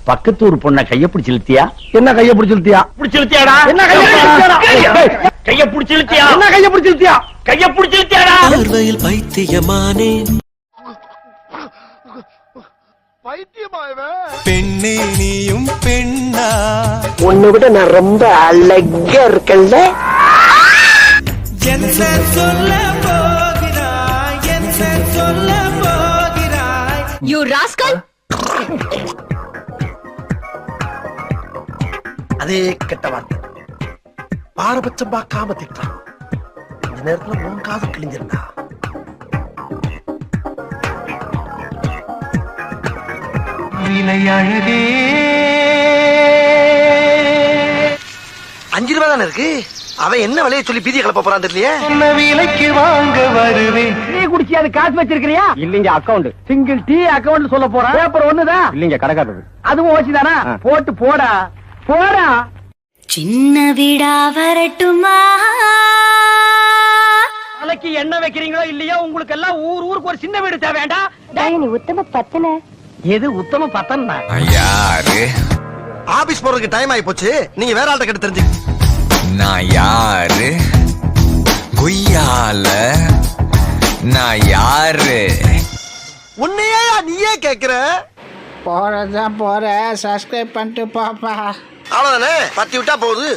பக்கத்தூர் பொண்ண கைய பிடிச்சு இழுத்தியா? என்ன கைய பிடிச்சு இழுத்தியா? பிடிச்சு இழுத்தியாடா? என்ன கைய பிடிச்சு கைய பிடிச்சு இழுத்தியா? என்ன கைய பிடிச்சு இழுத்தியா? கைய பிடிச்சு இழுத்தியாடா? பார்வையில் பைத்தியமானே பெண்ணே நீயும் பெண்ணா? உன்னை விட நான் ரொம்ப அழகா இருக்கேன்ல. என்ன சொல்ல போகிறாய்? என்ன சொல்ல போகிறாய்? You rascal! அதே கெட்ட வார்த்தை பாரபட்சம் பார்க்காம திட்டான். இந்த நேரத்துல உன் காது கிழிஞ்சிருந்தா விலையழகே 5 ரூபாய் தானே இருக்கு. அவன் என்ன விலையை சொல்லி பீதியை கிளப்ப போறான் தெரியலையே. என்ன விலைக்கு வாங்க வருவேன்? டீ குடிச்சி அது காசு வச்சிருக்கிறியா? இல்லீங்க, அக்கவுண்ட் சிங்கிள் டீ அக்கவுண்ட் சொல்ல போறான். பேப்பர் ஒண்ணுதான் இல்லீங்க, கடைக்காரது. அதுவும் ஓசிதானா? போட்டு போடா போடா. சின்ன வீடா வரட்டுமா? நாளைக்கு என்ன வைக்கிறீங்களோ இல்லையோ, உங்களுக்கு எல்லாம் ஊருக்கு ஒரு சின்ன வீடு தேவையாண்டா. நீ உத்தம பத்தன. எது உத்தம பத்தன்னா? யாரு? ஆபீஸ் போறதுக்கு டைம் ஆயி போச்சு. நீங்க வேற ஆள்கிட்ட கேட்டு தெரிஞ்சு. நான் யாரு? குய்யால நான் யாரு? உன்னையே நீயே கேக்குற. போறதான் போற. சப்ஸ்கிரைப் பண்ணிட்டு பாப்பா. அவ்வளவுதானே, பத்தி விட்டா போகுது.